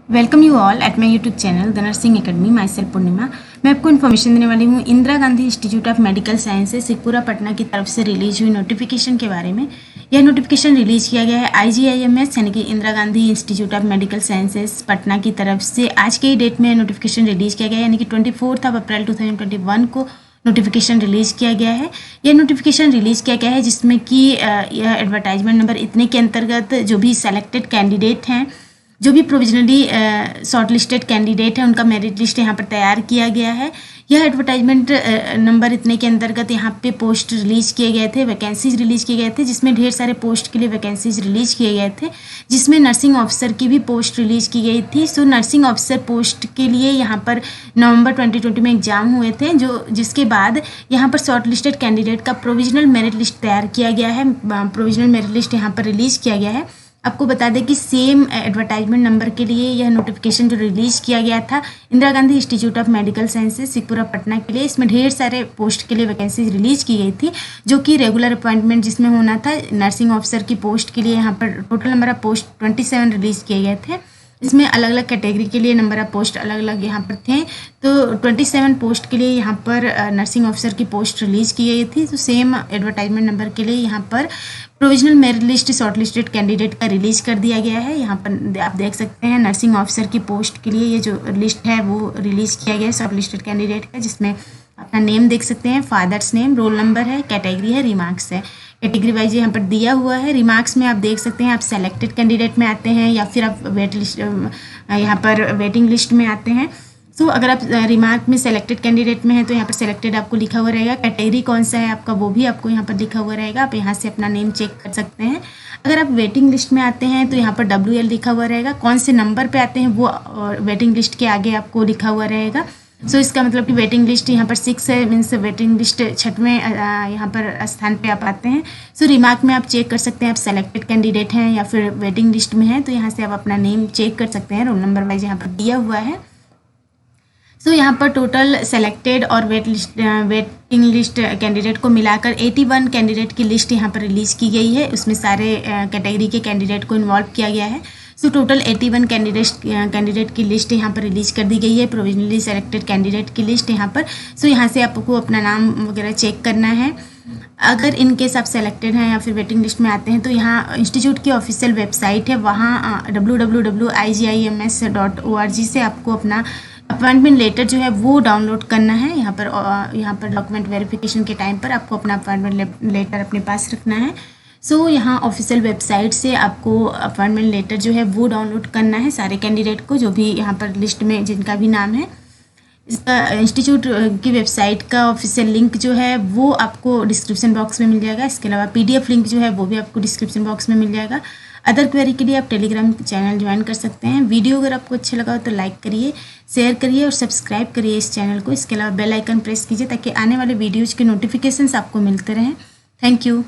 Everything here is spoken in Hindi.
Welcome you all at my YouTube channel the nursing academy. My self Purnima. मैं आपको इन्फॉर्मेशन देने वाली हूँ Indira Gandhi institute of medical sciences Sikhpura Patna की तरफ से रिलीज हुई नोटिफिकेशन के बारे में। यह नोटिफिकेशन रिलीज किया गया है IGIMS यानी कि Indira Gandhi institute of medical sciences Patna की तरफ से। आज के ही डेट में नोटिफिकेशन रिलीज किया गया है यानी कि 24 अप्रैल 2021 को नोटिफिकेशन रिलीज किया गया है। यह नोटिफिकेशन रिलीज किया गया है जिसमें कि यह एडवर्टाइजमेंट नंबर इतने के अंतर्गत जो भी सेलेक्टेड कैंडिडेट हैं, जो भी प्रोविजनली शॉर्ट लिस्टेड कैंडिडेट हैं, उनका मेरिट लिस्ट यहाँ पर तैयार किया गया है। यह एडवर्टाइजमेंट नंबर इतने के अंतर्गत यहाँ पे पोस्ट रिलीज किए गए थे, वैकेंसीज रिलीज किए गए थे, जिसमें ढेर सारे पोस्ट के लिए वैकेंसीज रिलीज किए गए थे, जिसमें नर्सिंग ऑफिसर की भी पोस्ट रिलीज की गई थी। सो नर्सिंग ऑफिसर पोस्ट के लिए यहाँ पर नवंबर 2020 में एग्जाम हुए थे, जिसके बाद यहाँ पर शॉर्ट लिस्टेड कैंडिडेट का प्रोविजनल मेरिट लिस्ट तैयार किया गया है। प्रोविजनल मेरिट लिस्ट यहाँ पर रिलीज किया गया है। आपको बता दें कि सेम एडवर्टाइजमेंट नंबर के लिए यह नोटिफिकेशन जो रिलीज किया गया था Indira Gandhi institute of medical sciences Sikhpura Patna के लिए, इसमें ढेर सारे पोस्ट के लिए वैकेंसीज रिलीज की गई थी, जो कि रेगुलर अपॉइंटमेंट जिसमें होना था। नर्सिंग ऑफिसर की पोस्ट के लिए यहाँ पर total number of post 27 release किए गए थे। इसमें अलग अलग कैटेगरी के लिए नंबर ऑफ पोस्ट अलग अलग यहाँ पर थे। तो 27 पोस्ट के लिए यहाँ पर नर्सिंग ऑफिसर की पोस्ट रिलीज की गई थी। तो सेम एडवर्टाइजमेंट नंबर के लिए यहाँ पर provisional merit list short listed candidate का रिलीज कर दिया गया है। यहाँ पर आप देख सकते हैं नर्सिंग ऑफिसर की पोस्ट के लिए ये जो लिस्ट है वो रिलीज किया गया है शॉर्ट लिस्टेड कैंडिडेट का, जिसमें अपना नेम देख सकते हैं, फादर्स नेम, रोल नंबर है, कैटेगरी है, रिमार्क्स है। कैटेगरी वाइज यहाँ पर दिया हुआ है। रिमार्क्स में आप देख सकते हैं आप सेलेक्टेड कैंडिडेट में आते हैं या फिर आप वेट लिस्ट यहाँ पर वेटिंग लिस्ट में आते हैं। सो अगर आप रिमार्क में सेलेक्टेड कैंडिडेट में है तो यहाँ पर सेलेक्टेड आपको लिखा हुआ रहेगा। कैटेगरी कौन सा है आपका वो भी आपको यहाँ पर लिखा हुआ रहेगा। आप यहाँ से अपना नेम चेक कर सकते हैं। अगर आप वेटिंग लिस्ट में आते हैं तो यहाँ पर WL लिखा हुआ रहेगा। कौन से नंबर पे आते हैं वो वेटिंग लिस्ट के आगे आपको लिखा हुआ रहेगा। सो इसका मतलब कि वेटिंग लिस्ट यहाँ पर 6 है, मीन्स वेटिंग लिस्ट 6वें यहाँ पर स्थान पे आप आते हैं। सो रिमार्क में आप चेक कर सकते हैं आप सेलेक्टेड कैंडिडेट हैं या फिर वेटिंग लिस्ट में हैं, तो यहाँ से आप अपना नेम चेक कर सकते हैं। रोल नंबर वाइज यहाँ पर दिया हुआ है। सो यहाँ पर टोटल सेलेक्टेड और वेटिंग लिस्ट कैंडिडेट को मिलाकर 81 कैंडिडेट की लिस्ट यहाँ पर रिलीज़ की गई है। उसमें सारे कैटेगरी के कैंडिडेट को इन्वॉल्व किया गया है। सो टोटल 81 कैंडिडेट की लिस्ट यहाँ पर रिलीज़ कर दी गई है, प्रोविजनली सेलेक्टेड कैंडिडेट की लिस्ट यहाँ पर। सो यहाँ से आपको अपना नाम वगैरह चेक करना है। अगर इन केस आप सेलेक्टेड हैं या फिर वेटिंग लिस्ट में आते हैं तो यहाँ इंस्टीट्यूट की ऑफिशियल वेबसाइट है, वहाँ www.igIms.org से आपको अपना अपॉइंटमेंट लेटर जो है वो डाउनलोड करना है। यहाँ पर डॉक्यूमेंट वेरिफिकेशन के टाइम पर आपको अपना अपॉइंटमेंट लेटर अपने पास रखना है। सो यहाँ ऑफिशियल वेबसाइट से आपको अपॉइंटमेंट लेटर जो है वो डाउनलोड करना है सारे कैंडिडेट को, जो भी यहाँ पर लिस्ट में जिनका भी नाम है। इसका इंस्टीट्यूट की वेबसाइट का ऑफिशियल लिंक जो है वो आपको डिस्क्रिप्शन बॉक्स में मिल जाएगा। इसके अलावा PDF लिंक जो है वो भी आपको डिस्क्रिप्शन बॉक्स में मिल जाएगा। अदर क्वेरी के लिए आप टेलीग्राम चैनल ज्वाइन कर सकते हैं। वीडियो अगर आपको अच्छा लगा हो तो लाइक करिए, शेयर करिए और सब्सक्राइब करिए इस चैनल को। इसके अलावा बेल आइकन प्रेस कीजिए ताकि आने वाले वीडियोज़ के नोटिफिकेशंस आपको मिलते रहें। Thank you.